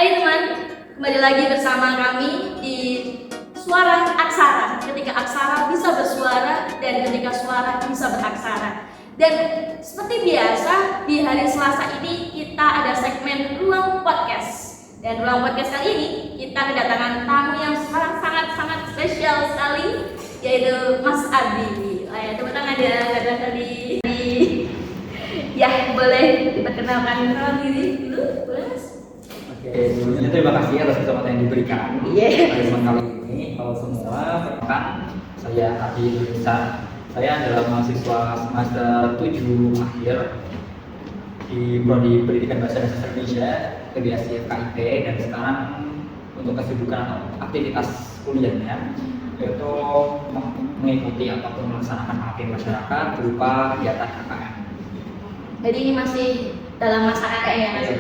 teman, kembali lagi bersama kami di Suara Aksara. Ketika aksara bisa bersuara dan ketika suara bisa beraksara. Dan seperti biasa di hari Selasa ini kita ada segmen Ruang Podcast. Dan Ruang Podcast kali ini kita kedatangan tamu yang sangat spesial sekali, yaitu Mas Adi. Tepuk tangan ya tadi. Ya, boleh diperkenalkan diri dulu, boleh Mas? Oke, sebelumnya terima kasih atas kesempatan yang diberikan. Pada kali ini, halo semua, perkenalkan saya Adi Nurisa. Saya adalah mahasiswa semester 7 akhir di Prodi Pendidikan Bahasa dan Sastra Indonesia PBSI FKIP, dan sekarang untuk kesibukan atau aktivitas kuliahnya yaitu mengikuti ataupun melaksanakan pengabdian masyarakat berupa kegiatan KKN. Jadi ini masih dalam masa KKN ya Mas?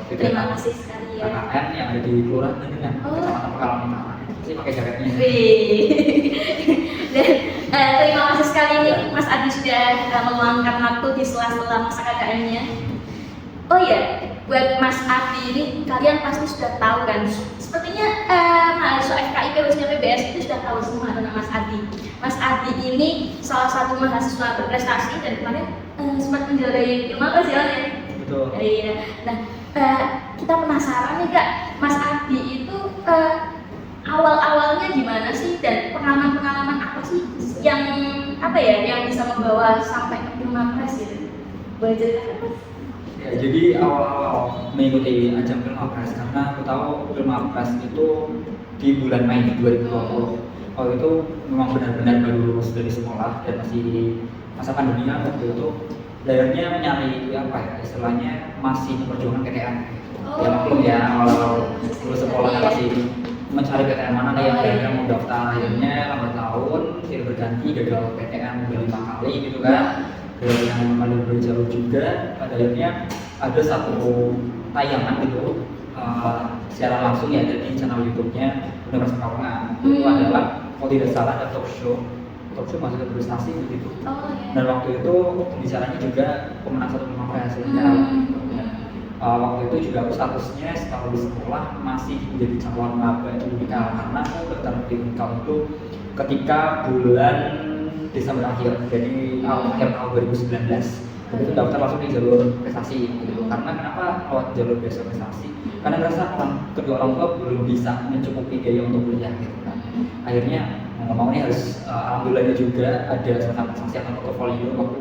Terima kasih sekali ya. KKN yang ada di Kelurahan Tendenan, Kecamatan Pekalongan Utara. Saya pakai jaketnya. Dan terima kasih sekali nih Mas Adi sudah meluangkan waktu di sela-sela masa KKN-nya. Oh iya, buat Mas Adi ini kalian pasti sudah tahu kan? Sepertinya mahasiswa FKIP khususnya PBS itu sudah tahu semua tentang Mas Adi. Mas Adi ini salah satu mahasiswa berprestasi dan kemarin sempat menjuarai ilmu apa sih ya? Betul. Iya. Nah, kita penasaran nih Kak, Mas Adi itu awal-awalnya gimana sih dan pengalaman-pengalaman apa sih yang bisa membawa sampai ke Pilmapres gitu? Boleh ceritakan Mas? Ya, jadi awal-awal mengikuti ajang Pilmapres karena aku tahu Pilmapres itu di bulan Mei 2020. Waktu itu memang benar-benar baru lulus dari sekolah dan masih masa pandemi waktu itu. Akhirnya mencari istilahnya masih memperjuangkan PTN gitu. Ya maklum ya, awal lulus sekolah kan masih mencari PTN mana nih yang kira-kira mau daftar. Akhirnya lambat tahun silih berganti, gagal PTN udah 5 kali gitu kan. Dan yang kali berjalur juga, pada akhirnya ada satu tayangan gitu secara langsung ya dari channel YouTube-nya Universitas Pekalongan. Itu adalah kalau tidak salah ada talk show masuk ke prestasi begitu. Dan waktu itu pembicaranya juga pemenang satu Pilmapres waktu itu juga aku statusnya setelah lulus sekolah masih menjadi calon maba di Unikal, karena aku daftar di Unikal itu ketika bulan Desember akhir, jadi akhir tahun 2019. Dan itu daftar langsung di jalur prestasi gitu. Karena kenapa lewat jalur prestasi? Karena merasa kedua orang tua belum bisa mencukupi biaya untuk kuliah gitu kan. Akhirnya mau mau nih harus alhamdulillahnya juga ada semacam prestasi atau portofolio waktu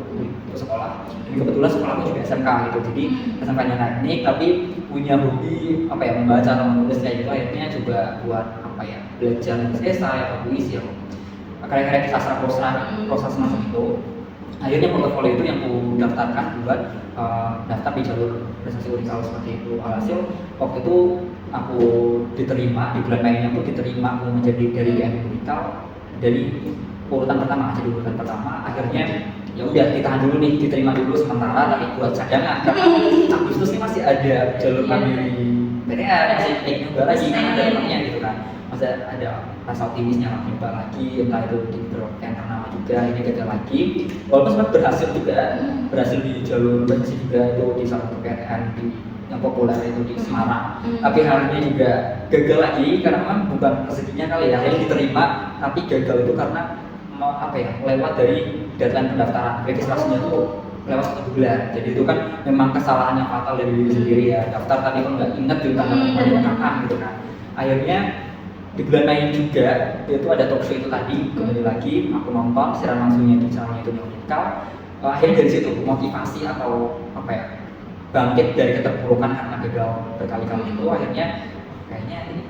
ke sekolah. Jadi kebetulan sekolahku juga SMK gitu. Jadi SMK-nya naik tapi punya hobi membaca atau menulis kayak gitu. Akhirnya coba buat belajar menulis esai atau puisi ya. Karya-karya sastra proses semacam itu. Akhirnya portofolio itu yang aku daftarkan buat daftar di jalur prestasi Unikal seperti itu. Alhasil waktu itu aku diterima di bulan Mei aku diterima aku menjadi dari GM Unikal dari urutan pertama. Jadi urutan pertama akhirnya ya udah ditahan dulu nih, diterima dulu sementara tapi buat cadangan karena Agustus ini masih ada jalur mandiri PTN, masih naik juga lagi kan ada temannya gitu kan, masih ada rasa optimisnya lah coba lagi, entah itu di yang ternama juga ini gagal lagi walaupun sempat berhasil di jalur prestasi juga itu di salah satu PTN yang populer itu di Semarang. Tapi halnya juga gagal lagi karena memang bukan rezekinya kali ya, akhirnya diterima tapi gagal itu karena lewat dari deadline pendaftaran registrasinya tuh lewat 1 bulan. Jadi itu kan memang kesalahan yang fatal dari diri sendiri ya, daftar tapi kalau nggak ingat juga kapan gitu kan. Akhirnya di bulan Mei juga itu ada talk show itu tadi, kembali lagi aku nonton siaran langsungnya di channelnya itu Unikal. Akhirnya dari situ motivasi atau bangkit dari keterpurukan karena gagal berkali-kali itu, akhirnya kayaknya ini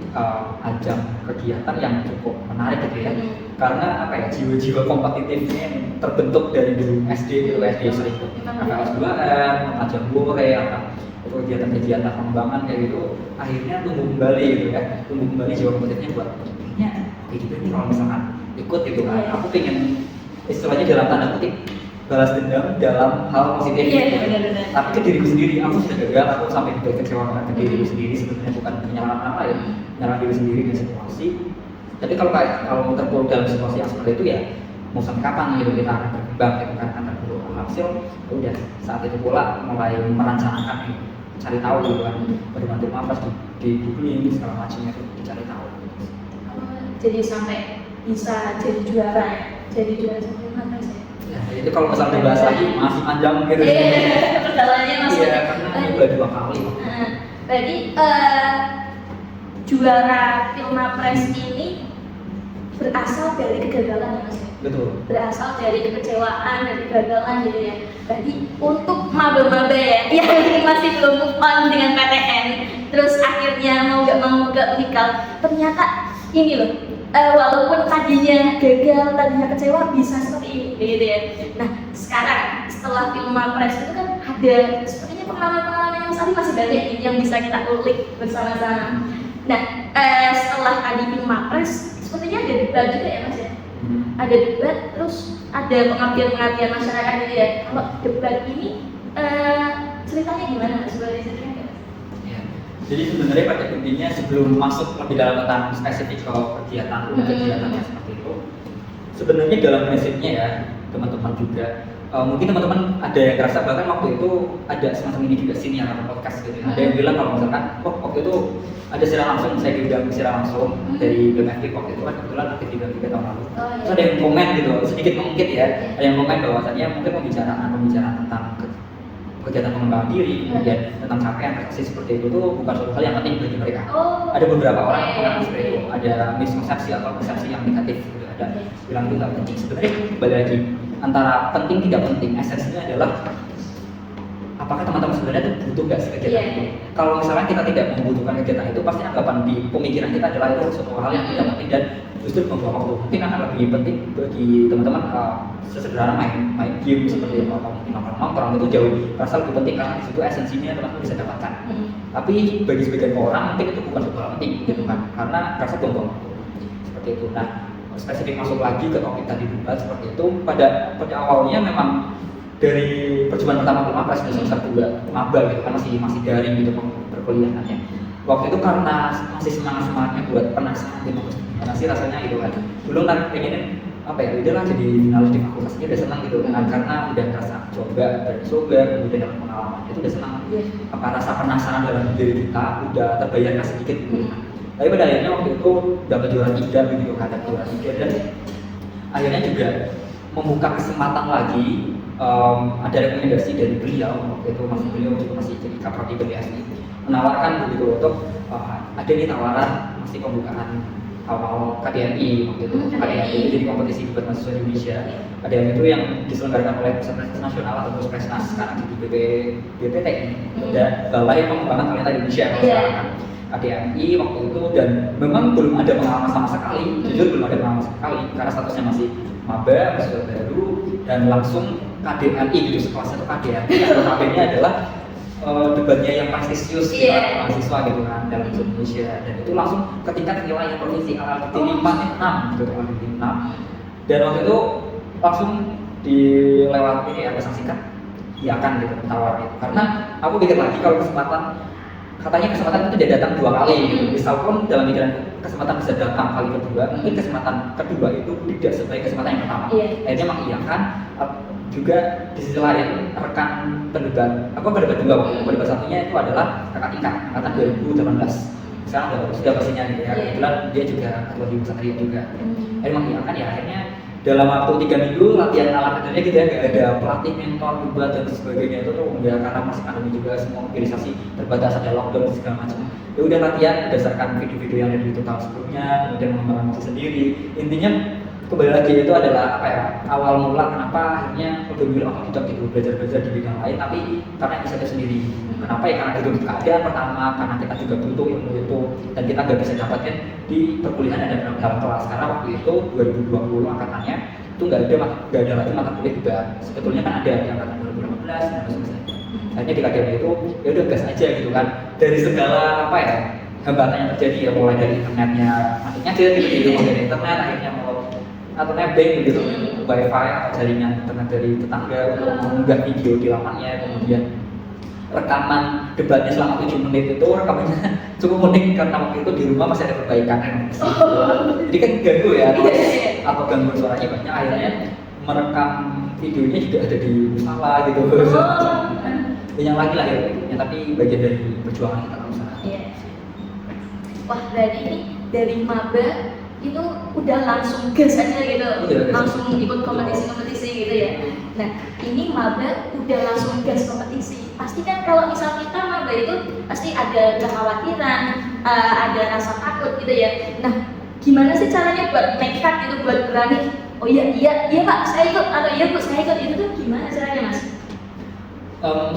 ajang kegiatan yang cukup menarik gitu ya, karena jiwa-jiwa kompetitifnya yang terbentuk dari dulu SD sering ikut KKS 2N, ajang bore atau kegiatan-kegiatan pengembangan kayak gitu, akhirnya tumbuh kembali jiwa kompetitifnya buat kayaknya kayak gitu nih kalau misalkan ikut gitu kan. Aku pengen istilahnya dalam tanda kutip balas dendam dalam hal positif. Tapi ke diriku sendiri, aku sudah gagal, aku sampai kecewa ke diriku sendiri, sebenarnya bukan penyalahan orang lain, nyalahan diri sendiri di situasi. Tapi kalau terpuruk dalam situasi yang seperti itu ya mau sampai kapan gitu kita akan berkembang, kita akan terpuruk. Hasil udah saat itu pula mulai merencanakan cari tahu gitu kan, bagaimana Pilmapres di googling segala macamnya itu dicari tahu. Jadi sampai bisa jadi juara ya, jadi juara Pilmapres ya. Ya, itu kalau misalnya dibahas lagi masih panjang gitu. Perjalanannya masih. Iya, karena nyoba 2 kali. Berarti juara Pilmapres ini berasal dari kegagalan ya Mas? Betul. Berasal dari kekecewaan, dari kegagalan gitu ya. Berarti untuk maba-maba ya yang masih belum move on dengan PTN, terus akhirnya mau gak mau ke Unikal, ternyata ini loh, walaupun tadinya gagal, tadinya kecewa, bisa seperti ini gitu ya. Nah sekarang setelah Pilmapres itu kan ada sepertinya pengalaman-pengalaman yang tadi masih banyak ini yang bisa kita ulik bersama-sama. Nah setelah tadi Pilmapres sepertinya ada debat juga ya Mas ya. Ada debat, terus ada pengabdian masyarakat gitu ya. Kalau debat ini ceritanya gimana Mas? Boleh diceritain nggak? Ya. Jadi sebenarnya pada intinya sebelum masuk lebih dalam tentang spesifik ke kegiatannya seperti itu, sebenarnya dalam prinsipnya ya teman-teman juga mungkin teman-teman ada yang ngerasa bahkan waktu itu ada semacam ini juga siniar atau podcast gitu ya. Ada yang bilang kalau misalkan waktu itu ada siaran langsung, saya diundang siaran langsung dari BMFP waktu itu kan kebetulan aktif di BMFP tahun lalu. Terus ada yang komen gitu, sedikit mengungkit ya, ada yang komen bahwasannya mungkin pembicaraan tentang kegiatan pengembangan diri, kemudian tentang capaian prestasi seperti itu tuh bukan suatu hal yang penting bagi mereka. Ada beberapa orang yang mengatakan seperti itu, ada miskonsepsi atau persepsi yang negatif gitu, ada bilang itu nggak penting. Sebenarnya kembali lagi antara penting tidak penting, esensinya adalah apakah teman-teman sebenarnya itu butuh nggak sih kegiatan itu? Kalau misalnya kita tidak membutuhkan kegiatan itu, pasti anggapan di pemikiran kita adalah itu suatu hal yang tidak penting dan justru membuang waktu. Mungkin akan lebih penting bagi teman-teman sesederhana main game seperti itu atau mungkin nongkrong itu jauh rasa lebih penting karena di situ esensinya teman-teman bisa dapatkan. Tapi bagi sebagian orang mungkin itu bukan suatu hal penting gitu kan, karena rasa buang-buang waktu seperti itu. Nah spesifik masuk lagi ke topik tadi debat seperti itu, pada awalnya memang dari perjuangan pertama Pilmapres di semester 2 maba gitu kan, masih daring gitu perkuliahannya. Waktu itu karena masih semangatnya buat penasaran gitu, karena sih rasanya gitu kan belum pengen apa ya, udahlah jadi finalis di fakultas ini udah senang gitu kan, karena udah ngerasa coba kemudian dapat pengalaman itu udah senang. Apa rasa penasaran dalam diri kita udah terbayarkan sedikit gitu kan. Tapi pada akhirnya waktu itu dapat juara 3 gitu kan, dapat juara 3 dan akhirnya juga membuka kesempatan lagi. Ada rekomendasi dari beliau waktu itu, beliau juga masih jadi kaprodi BPSI, menawarkan begitu untuk ada nih tawaran masih pembukaan awal KDMI waktu itu. KDMI itu jadi kompetisi debat mahasiswa Indonesia. KDMI itu yang diselenggarakan oleh Pusat Prestasi Nasional atau Puspresnas, sekarang jadi BPT dan Balai Pengembangan Talenta Indonesia sekarang kan. KDMI waktu itu, dan memang belum ada pengalaman sama sekali, jujur belum ada pengalaman sama sekali karena statusnya masih maba, mahasiswa baru, dan langsung KDMI gitu, sekelasnya itu KDMI, notabene adalah debatnya yang prestisius di mahasiswa gitu kan dalam Indonesia, dan itu langsung ke tingkat wilayah provinsi LLDT 5 gitu, LLDT 6, dan waktu itu langsung dilewati pesan singkat, ya kan gitu tawaran itu, karena aku pikir lagi kalau katanya kesempatan itu tidak datang 2 kali gitu. Misalpun dalam pikiran kesempatan bisa datang kali kedua, mungkin kesempatan kedua itu tidak sebaik kesempatan yang pertama. Akhirnya mengiyakan. Juga di sisi lain rekan pendebat, aku pendebat 2, pendebat satunya itu adalah kakak tingkat angkatan 2018. Sekarang sudah pastinya gitu ya. Kebetulan dia juga ketua di Pusatria juga. Akhirnya mengiyakan ya, akhirnya dalam waktu 3 minggu latihan ala kadernya gitu ya, nggak ada pelatih, mentor, debat dan sebagainya itu tuh enggak, karena masih pandemi juga, semua organisasi terbatas, ada lockdown segala macam. Ya udah latihan berdasarkan video-video yang ada di tahun sebelumnya, kemudian mengembangkan musik sendiri. Intinya kembali lagi itu adalah apa ya, awal mula kenapa akhirnya udah bilang aku tidak gitu belajar di bidang lain, tapi karena inisiatif sendiri. Kenapa ya, karena itu keadaan pertama, karena kita juga butuh ilmu itu dan kita nggak bisa dapatkan di perkuliahan dan dalam kelas, karena waktu itu 2020 angkatannya itu nggak ada lagi mata kuliah debat. Sebetulnya kan ada di angkatan 2015 dan sebagainya. Akhirnya di KDM itu ya udah gas aja gitu kan, dari segala apa ya hambatan yang terjadi ya, mulai dari internetnya maksudnya gitu, dari internet akhirnya mau atau nebeng gitu, wifi atau jaringan internet dari tetangga untuk mengunggah video di lamannya, kemudian rekaman debatnya selama 7 menit itu rekamannya cukup unik karena waktu itu di rumah masih ada perbaikan jadi kan ganggu ya, atau gangguan suaranya banyak, akhirnya merekam videonya juga ada di musola gitu. banyak lagi lah ya berikutnya, tapi bagian dari perjuangan kita kalau usaha. Iya. Wah, berarti ini dari maba itu udah langsung gas aja gitu, Iya, langsung ikut kompetisi-kompetisi gitu ya. Nah, ini maba udah langsung gas kompetisi. Pasti kan kalau misal kita maba itu pasti ada kekhawatiran, ada rasa takut gitu ya. Nah, gimana sih caranya buat nekat gitu, buat berani? Oh iya Pak, saya ikut, atau iya Bu, saya ikut, itu tuh gimana caranya Mas?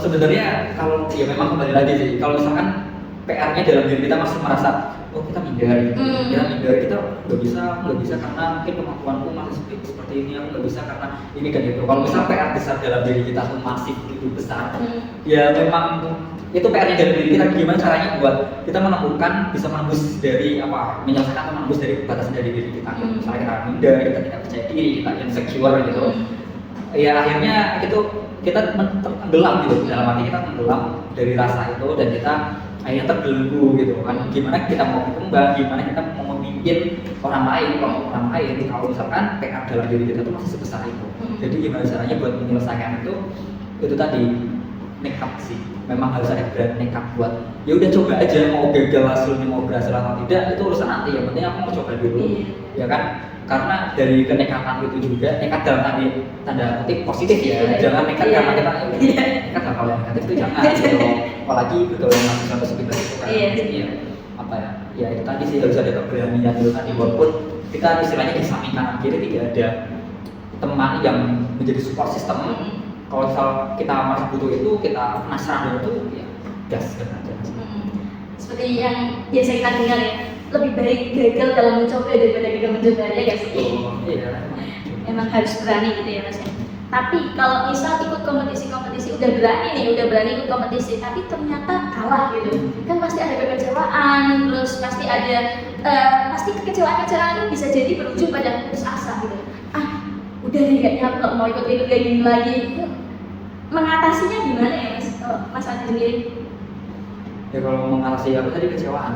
Sebenarnya kalau ya memang kembali lagi sih, kalau misalkan PR-nya dalam diri kita masih merasa oh kita minder gitu, kita nggak bisa karena mungkin kemampuanku masih seperti ini, aku nggak bisa karena ini kan itu. Kalau misal PR besar dalam diri kita tuh masih begitu besar, ya memang itu PR-nya dalam diri kita, gimana caranya buat kita menemukan bisa menembus dari apa, menyelesaikan atau menembus dari batasan dari diri kita. Misalnya kita minder, kita tidak percaya diri, kita insecure gitu. Ya akhirnya itu kita tenggelam gitu, dalam arti kita tenggelam dari rasa itu dan kita akhirnya terbelenggu gitu kan. Gimana kita mau berkembang, gimana kita mau memimpin orang lain, kelompok orang lain kalau misalkan PR dalam diri kita itu masih sebesar itu. Jadi gimana caranya buat menyelesaikan itu tadi nekat sih. Memang harus ada berani nekat buat ya udah coba aja, mau gagal hasilnya mau berhasil atau tidak itu urusan nanti, yang penting aku mau coba dulu. Ya kan? Karena dari kenekatan itu juga, nekat dalam tanda kutip positif ya, jangan nekat karena kita nekat hal yang negatif itu jangan gitu. Apalagi pergaulan mahasiswa sekitar itu kan ya, apa ya itu tadi sih harus ada keberanian dulu tadi, walaupun kita istilahnya di samping kanan kiri tidak ada teman yang menjadi support system. Kalau misal kita masih butuh itu, kita penasaran dengan itu, ya gas aja. Seperti yang biasa kita dengar ya, lebih baik gagal dalam mencoba daripada gagal mencoba, ya guys. Iya. Emang harus berani gitu ya Mas ya. Tapi kalau misal ikut kompetisi udah berani ikut kompetisi, tapi ternyata kalah gitu, kan pasti ada kekecewaan, terus pasti ada pasti kekecewaan itu bisa jadi berujung pada putus asa gitu. Udah deh kayaknya aku nggak mau ikut kayak gini lagi. Mengatasinya gimana ya Mas Adi sendiri? Ya kalau mengatasi apa tadi kecewaan.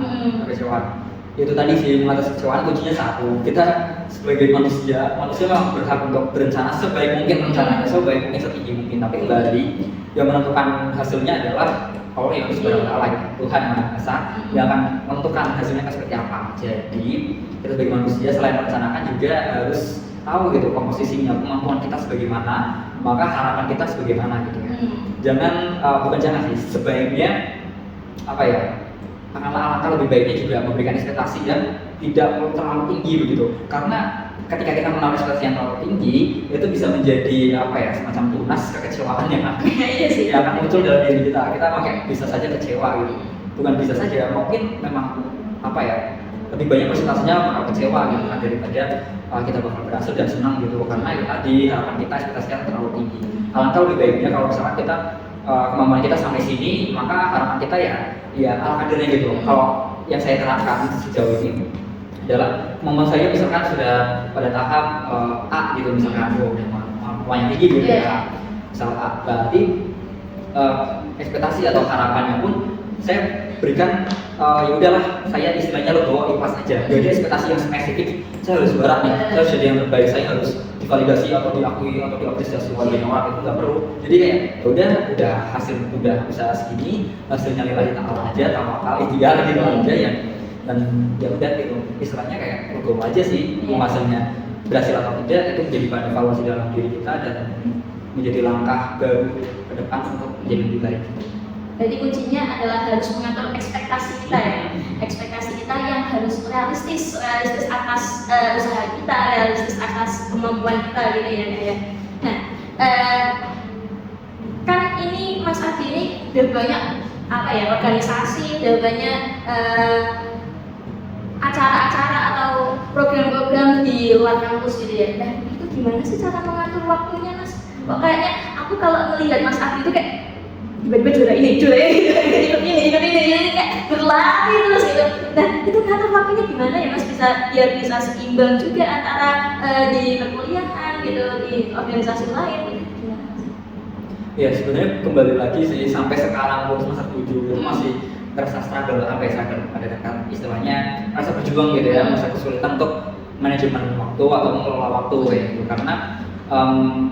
Itu tadi sih, mengatasi kecewaan kuncinya satu, kita sebagai manusia memang berhak untuk berencana sebaik mungkin, rencananya sebaik mungkin, setinggi mungkin, tapi kembali yang menentukan hasilnya adalah Allah yang Subhanahu wa Ta'ala, Tuhan Yang Maha Esa yang akan menentukan hasilnya seperti apa. Jadi kita sebagai manusia selain merencanakan juga harus tahu gitu komposisinya, kemampuan kita sebagaimana, maka harapan kita sebagaimana gitu ya. Bukan jangan sih, sebaiknya apa ya, alangkah lebih baiknya juga memberikan ekspektasi yang tidak terlalu tinggi begitu, karena ketika kita menaruh ekspektasi yang terlalu tinggi itu bisa menjadi apa ya, semacam tunas kekecewaan yang akan muncul dalam diri kita makanya bisa saja kecewa gitu, bukan bisa saja, mungkin memang apa ya, lebih banyak presentasinya bakal kecewa gitu kan, daripada kita bakal berhasil dan senang gitu, karena itu tadi harapan kita, ekspektasi kita terlalu tinggi. Alangkah lebih baiknya kalau misalkan kita kemampuan kita sampai sini, maka harapan kita ya ala kadarnya gitu. Kalau yang saya terapkan sejauh ini adalah kemampuan saya misalkan sudah pada tahap A gitu, misalkan udah kemampuan yang tinggi gitu ya, misal A, berarti ekspektasi atau harapannya pun saya berikan ya udahlah, saya istilahnya legowo ikhlas aja. Jadi ekspektasi yang spesifik, saya harus juara nih, saya harus jadi yang terbaik, saya harus divalidasi atau diakui atau diapresiasi oleh orang, itu nggak perlu. Jadi kayak udah hasil udah bisa segini, hasilnya lillahi ta'ala aja, tawakal ikhtiar gitu aja ya, dan ya udah gitu, istilahnya kayak legowo aja sih. Mau hasilnya berhasil atau tidak itu menjadi bahan evaluasi dalam diri kita dan menjadi langkah baru ke depan untuk menjadi lebih baik. Jadi kuncinya adalah harus mengatur ekspektasi kita ya, ekspektasi kita yang harus realistis atas usaha kita, realistis atas kemampuan kita gitu ya. Nah, kan ini Mas Adi ini udah banyak apa ya, organisasi, udah banyak acara-acara atau program-program di luar kampus gitu ya. Nah, itu gimana sih cara mengatur waktunya Mas? Kok kayaknya aku kalau melihat Mas Adi itu kayak tiba-tiba juara ini, ikut ini, kayak berlari terus gitu. Nah, itu ngatur waktunya gimana ya Mas, biar bisa seimbang juga antara di perkuliahan gitu, di organisasi lain gitu, gimana Mas? Ya sebenarnya kembali lagi sih, sampai sekarang pun semester 7 itu masih terasa struggle, ada kan istilahnya rasa berjuang gitu ya, masa kesulitan untuk manajemen waktu atau mengelola waktu kayak gitu, karena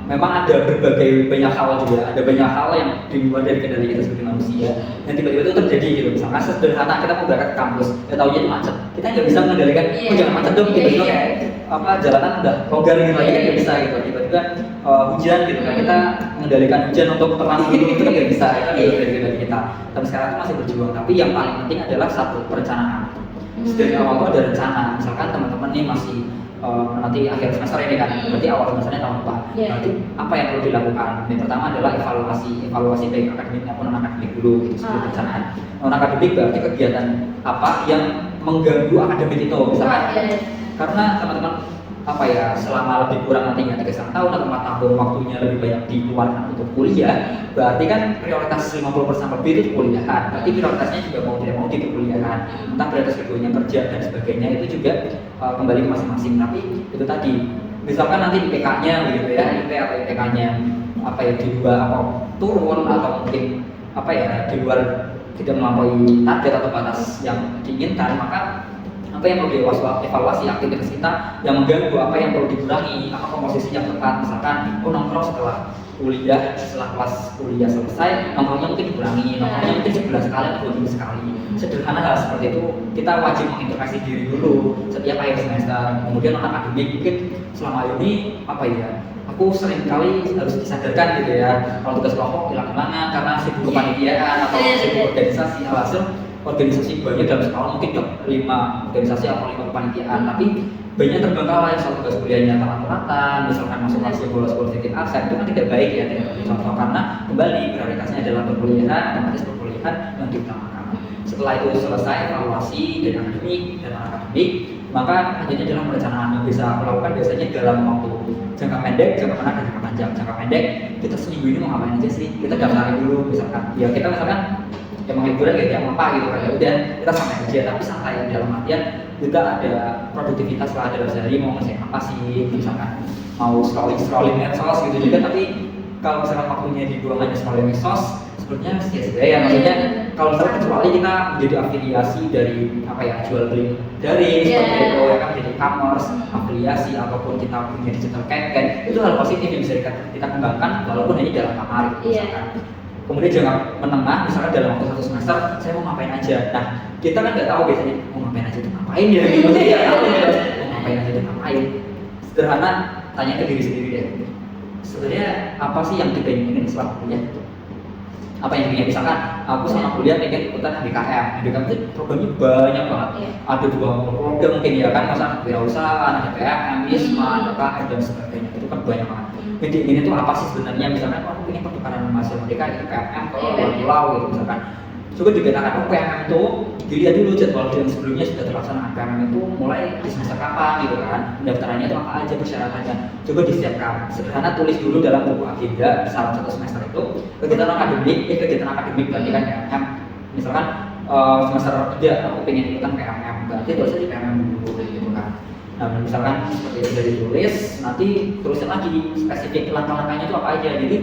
memang ada berbagai banyak hal juga, ada banyak hal yang di luar dari kendali kita sebagai manusia yang tiba-tiba itu terjadi gitu. Misalnya sederhana kita mau berangkat ke kampus, ya tahunya itu macet, kita nggak bisa mengendalikan, oh jangan macet dong, gitu kayak apa jalanan udah longgar gitu lagi kan nggak bisa gitu. Tiba-tiba hujan gitu kan, kita mengendalikan hujan untuk terang dulu itu kan nggak bisa, itu kan dari kendali kita. Tapi sekarang itu masih berjuang. Tapi yang paling penting adalah satu perencanaan. Dari awal itu ada rencana. Misalkan teman-teman nih masih nanti akhir semester ini kan, berarti awal semesternya tahun depan. Berarti apa yang perlu dilakukan? Yang pertama adalah evaluasi baik akademik maupun non akademik dulu gitu sebelum perencanaan. Non akademik berarti kegiatan apa yang mengganggu akademik itu, misalkan karena teman-teman apa ya selama lebih kurang nantinya 3,5 tahun atau 4 tahun waktunya lebih banyak dikeluarkan untuk kuliah, berarti kan prioritas 50% lebih itu kuliahan, berarti prioritasnya juga mau tidak mau di kuliahan, entah prioritas keduanya kerja dan sebagainya itu juga kembali ke masing-masing. Tapi itu tadi misalkan nanti IPK-nya begitu ya, IP atau IPK-nya apa ya di luar apa turun atau mungkin apa ya di luar tidak melampaui target atau batas yang diinginkan, maka apa yang perlu dievaluasi aktivitas kita yang mengganggu, apa yang perlu dikurangi, apa komposisi yang tepat. Misalkan nongkrong setelah kuliah, setelah kelas kuliah selesai, nongkrongnya mungkin dikurangi, nongkrongnya mungkin sebulan sekali atau 2 minggu sekali. Sederhana hal seperti itu, kita wajib mengintrospeksi diri dulu setiap akhir semester. Kemudian non akademik mungkin selama ini apa ya, aku sering kali harus disadarkan gitu ya, kalau tugas kelompok hilang-hilangan karena sibuk kepanitiaan atau sibuk organisasi. Alhasil organisasi banyak dalam setahun mungkin ke 5 organisasi atau 5 kepanitiaan, tapi banyak terbengkalai soal tugas kuliahnya telat-telatan, misalkan masuk kelas bolos-bolos titik absen, itu kan tidak baik ya, tidak contoh karena kembali prioritasnya adalah perkuliahan, otomatis perkuliahan yang diutamakan. Setelah itu selesai evaluasi dari akademik dan akademik, maka lanjutnya adalah perencanaan yang bisa melakukan biasanya dalam waktu jangka pendek, jangka menengah dan jangka panjang. Jangka pendek kita seminggu ini mau ngapain aja sih? Kita daftarin dulu misalkan, ya kita misalkan emang liburan gak jam apa gitu kan, ya udah kita santai aja, tapi santai dalam artian kita ada produktivitas lah dalam sehari, mau ngerjain apa sih, misalkan mau scrolling medsos gitu juga. Tapi kalau misalkan waktunya dibuang hanya scrolling medsos, sebenarnya sia-sia ya, maksudnya kalau misalkan kecuali kita menjadi afiliasi dari apa ya, jual beli daring seperti itu ya kan, menjadi e-commerce, afiliasi ataupun kita punya digital campaign, itu hal positif yang bisa kita kembangkan walaupun hanya dalam kamar misalkan. Kemudian jangka menengah, misalnya dalam waktu 1 semester saya mau ngapain aja. Nah, kita kan nggak tahu biasanya mau ngapain aja itu ngapain ya, gitu ya. Mau ngapain aja itu ngapain. Sederhana, tanya ke diri sendiri deh. Sebenarnya apa sih yang kita inginin selama kuliah? Apa yang ingin? Misalkan aku sama kuliah pengen ikutan HDKM. HDKM itu programnya banyak banget. Ada 20 program mungkin ya kan, masa wirausahaan, ada PMM, ISMA, KKM dan sebagainya. Itu kan banyak banget. Jadi ini tuh apa sih sebenarnya? Misalkan aku ingin pertukaran mahasiswa merdeka itu PMM ke luar pulau gitu misalkan. Coba dikatakan PMM itu dilihat dulu jadwal yang sebelumnya sudah terlaksana. PMM itu mulai di semester kapan gitu kan? Pendaftarannya itu apa aja, persyaratannya. Coba disiapkan. Sederhana, tulis dulu dalam buku agenda salah 1 semester itu kegiatan akademik berarti kan PMM. Misalkan semester 3 aku pengen ikutan PMM, berarti tulis aja PMM dulu gitu kan. Nah, misalkan seperti itu sudah ditulis, nanti terusin lagi spesifik langkah-langkahnya itu apa aja. Jadi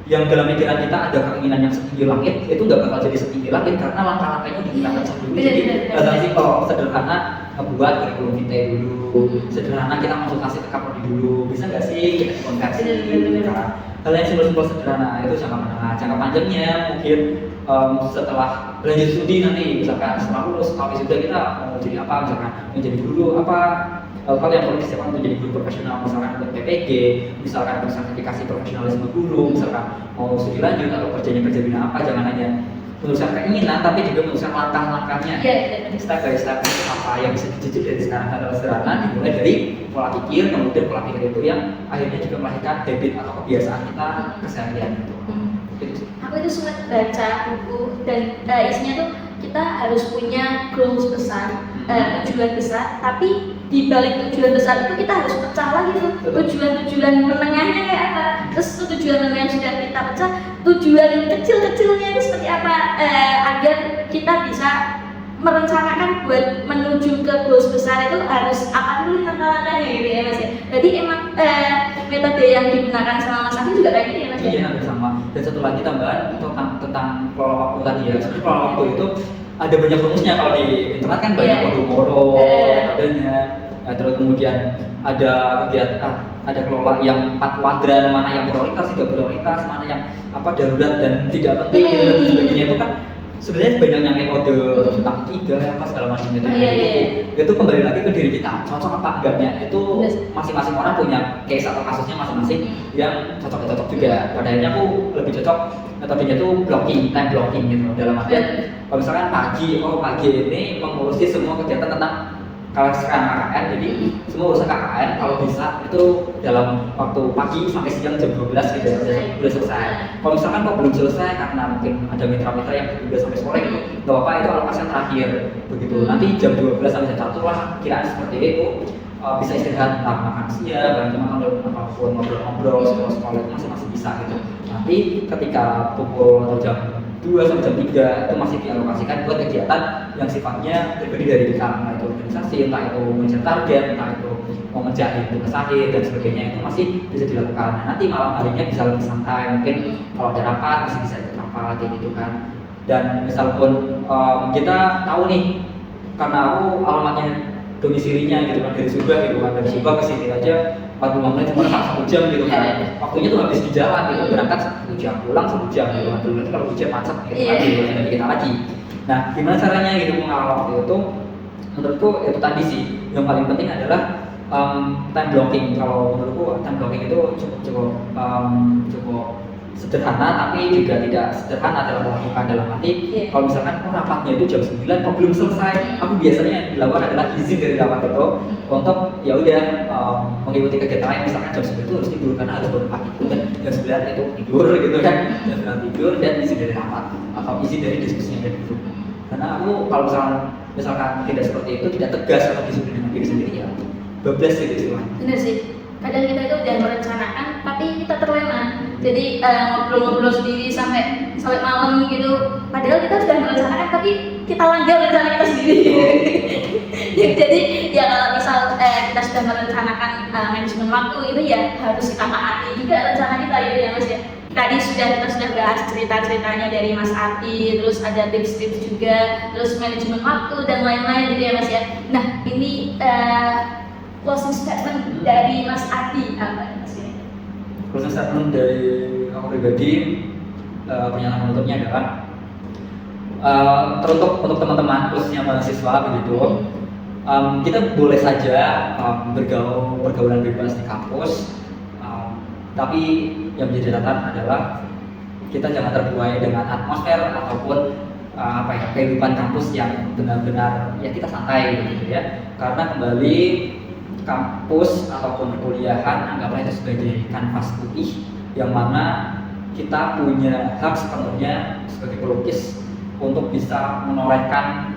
yang dalam pikiran kita ada keinginan yang setinggi langit, itu nggak bakal jadi setinggi langit karena langkah-langkahnya udah kita pecah dulu. Jadi dasar simpel, sederhana buat kurikulum vitae dulu, sederhana kita konsultasi ke Kaprodi dulu, bisa nggak sih kita konversi gitu kan. Hal yang simpel-simpel sederhana itu jangka menengah. Jangka panjangnya mungkin setelah lanjut studi nanti, misalkan setelah lulus kalau sudah kita mau jadi apa, misalkan menjadi guru apa, kalau yang perlu disiapkan untuk jadi guru profesional, misalkan untuk PPG, misalkan untuk sertifikasi profesionalisme guru, misalkan mau studi lanjut atau kerja bidang apa, jangan hanya menuliskan keinginan tapi juga menuliskan langkah-langkahnya. Step by step itu apa yang bisa dicicil dari sekarang. Hal sederhana dimulai dari pola pikir, kemudian pola pikir itu yang akhirnya juga melahirkan habit atau kebiasaan kita keseharian itu. Aku itu sempat baca buku dan isinya tuh kita harus punya goals besar, tujuan besar, tapi di balik tujuan besar itu kita harus pecah lagi tuh tujuan menengahnya kayak apa, terus tujuan menengah yang sudah kita pecah, tujuan kecil-kecilnya itu seperti apa, agar kita bisa merencanakan buat menuju ke goals besar itu harus apa dulu langkah-langkahnya gitu ya Mas ya. Jadi emang metode yang digunakan sama Mas Afif juga kayak gitu ya Mas ya? Iya, hampir sama. Dan satu lagi tambahan tentang kelola waktu tadi ya. Sebenarnya kelola waktu itu ada banyak rumusnya, kalau di internet kan banyak Pomodoro, metodenya. terus kemudian ada kegiatan ada kelola yang 4 kuadran, mana yang prioritas, tidak prioritas, mana yang darurat dan tidak penting dan sebagainya. Itu kan sebenarnya banyaknya metode tentang 3 apa segala macam itu. Itu kembali lagi ke diri kita, cocok apa enggaknya itu masing-masing orang punya case atau kasusnya masing-masing yang cocok juga. Pada akhirnya aku lebih cocok metodenya itu blocking, time blocking gitu. Dalam artian kalau misalkan pagi ini mengurusi semua kegiatan tentang KKN, jadi semua urusan KKN kalau bisa itu dalam waktu pagi sampai siang jam 12 gitu udah selesai. Kalau misalkan kok belum selesai karena mungkin ada mitra-mitra yang udah sampai sore gitu, nggak apa-apa, itu alokasi yang terakhir begitu. Nanti jam 12 sampai jam 1 lah kiraan seperti itu bisa istirahat, makan siang, bareng teman ataupun ngobrol-ngobrol, sekolah itu masih bisa gitu. Nanti ketika pukul atau jam 2 sampai jam 3 itu masih dialokasikan buat kegiatan yang sifatnya pribadi dari kita, entah itu organisasi, entah itu mengejar target, entah itu mau menjadi tugas akhir dan sebagainya, itu masih bisa dilakukan. Nah, nanti malam harinya bisa lebih santai, mungkin kalau ada rapat masih bisa ikut rapat gitu kan. Dan misal pun kita tahu nih, karena aku alamatnya domisilinya gitu kan dari Subang gitu kan, dari Subang ke sini aja 45 menit cuma 1 jam gitu kan. Waktunya tuh habis di jalan gitu, berangkat 1 jam, pulang 1 jam gitu kan. Nanti kalau hujan macet gitu kan, dari kita lagi. Nah, gimana caranya gitu mengelola waktu itu? Menurutku itu tadi sih, yang paling penting adalah time blocking. Kalau menurutku time blocking itu cukup sederhana, tapi juga tidak sederhana dalam melakukan. Dalam arti kalau misalkan rapatnya itu jam 9 kok belum selesai, aku biasanya yang dilakukan adalah izin dari rapat itu untuk ya udah mengikuti kegiatan lain. Misalkan jam 9 itu harus tidur karena harus bangun pagi itu, dan jam 9 itu tidur gitu kan, jam 9 tidur dan izin dari rapat atau izin dari diskusinya dari grup. Karena aku kalau misalkan tidak seperti itu, tidak tegas atau disiplin dengan diri sendiri, ya bablas gitu istilahnya. Bener sih, kadang kita itu udah merencanakan tapi kita terlena, jadi ngobrol-ngobrol sendiri sampai malam gitu, padahal kita sudah merencanakan tapi kita langgar rencana kita sendiri. Jadi ya kalau misal kita sudah merencanakan manajemen waktu itu ya harus kita taati juga rencana kita gitu ya Mas ya. Tadi kita sudah bahas cerita-ceritanya dari Mas Ati, terus ada tips-tips juga, terus manajemen waktu dan lain-lain gitu ya Mas ya. Nah ini closing statement dari Mas Ati apa Mas ya? Closing statement dari aku pribadi, pernyataan penutupnya adalah teruntuk untuk teman-teman khususnya mahasiswa begitu, kita boleh saja bergaulan bebas di kampus, tapi yang menjadi catatan adalah kita jangan terbuai dengan atmosfer ataupun kehidupan kampus yang benar-benar ya kita santai gitu ya. Karena kembali kampus ataupun perkuliahan anggaplah itu sebagai kanvas putih yang mana kita punya hak sepenuhnya sebagai pelukis untuk bisa menorehkan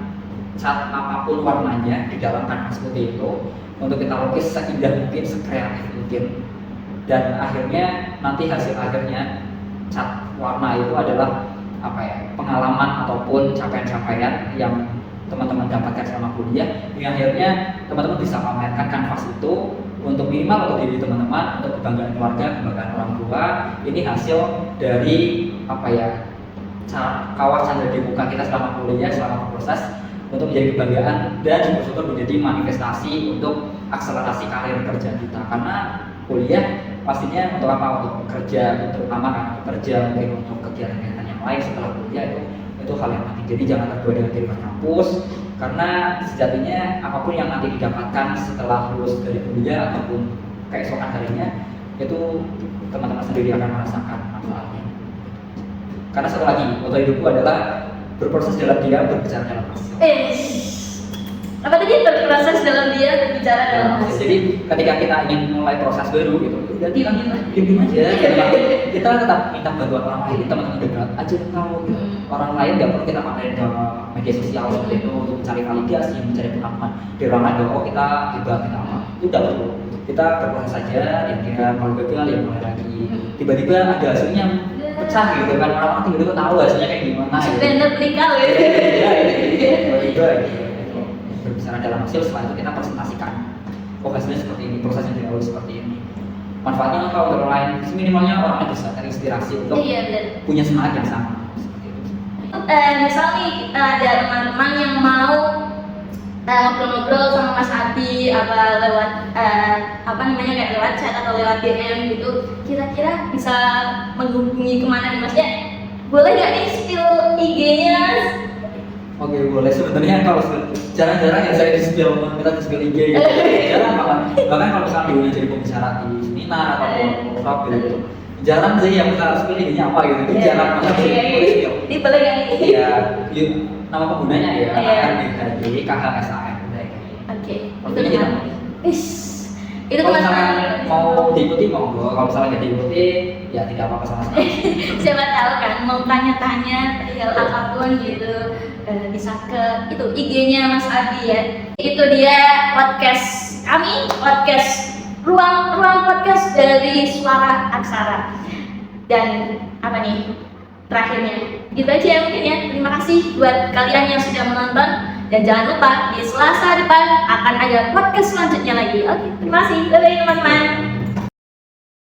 cat apapun warnanya di dalam kanvas putih itu, untuk kita lukis seindah mungkin, sekreatif mungkin, dan akhirnya nanti hasil akhirnya cat warna itu adalah pengalaman ataupun capaian-capaian yang teman-teman dapatkan selama kuliah, yang akhirnya teman-teman bisa pamerkan kanvas itu untuk minimal untuk diri teman-teman, untuk kebanggaan keluarga, kebanggaan orang tua. Ini hasil dari kawah candra di muka kita selama kuliah, selama proses, untuk menjadi kebanggaan dan syukur-syukur menjadi manifestasi untuk akselerasi karir kerja kita. Karena kuliah pastinya untuk apa? Untuk bekerja, terutama karena bekerja, mungkin untuk kegiatan-kegiatan yang lain setelah kuliah itu hal yang penting. Jadi jangan terbuai dengan kehidupan kampus, karena sejatinya apapun yang nanti didapatkan setelah lulus dari kuliah ataupun keesokan harinya, itu teman-teman sendiri akan merasakan manfaatnya. Karena satu lagi, moto hidupku adalah berproses dalam diam, berbicara dalam hasil. Apa tadi berproses dalam dia, berbicara dalam hasil? Jadi ketika kita ingin mulai proses baru gitu, jadi diam aja. Kita tetap minta bantuan orang lain, teman-teman dekat aja tahu gitu. Orang lain nggak perlu kita pamerin ke media sosial seperti itu untuk mencari validasi, mencari pengakuan dari orang lain. Oh kita hebat, kita apa? Itu nggak perlu. Kita berproses saja, diam-diam, kalau gagal ya mulai lagi. Tiba-tiba ada hasilnya pecah gitu kan, orang tiba-tiba tahu hasilnya kayak gimana. Bener nikah ya. Tiba-tiba berbicara dalam hasil, setelah itu kita presentasikan. Oh hasilnya seperti ini, prosesnya dilalui seperti ini. Manfaatnya apa untuk orang lain? Minimalnya orangnya bisa terinspirasi untuk punya semangat yang sama. Misal nih ada teman-teman yang mau ngobrol-ngobrol sama Mas Adi apa lewat apa namanya kayak lewat chat atau lewat DM gitu, kira-kira bisa menghubungi kemana nih Mas ya? Boleh nggak nih spill IG-nya Mas? Oke, boleh. Sebenarnya kalau jarang-jarang ya saya di-spill, kita di-spill IG gitu. Jarang banget. Bahkan kalau misalnya diundang jadi pembicara di seminar atau profil gitu, jarang sih yang kita spill IG-nya apa gitu. Itu jarang banget sih. Ini boleh nggak nih? Iya, nama penggunanya ya, Iya. KHD, KHSAM. Oke, Oke, kita itu kalau misalkan teman-teman mau diikuti monggo, kalau misalnya nggak diikuti ya tidak apa-apa sama sekali. siapa tahu kan mau tanya-tanya perihal apapun gitu, bisa ke itu IG-nya Mas Adi ya. Itu dia podcast kami, podcast ruang podcast dari Suara Aksara. Dan apa nih terakhirnya gitu aja ya mungkin ya. Terima kasih buat kalian yang sudah menonton, dan jangan lupa di Selasa depan akan ada podcast selanjutnya lagi. Oke, terima kasih, bye bye teman-teman.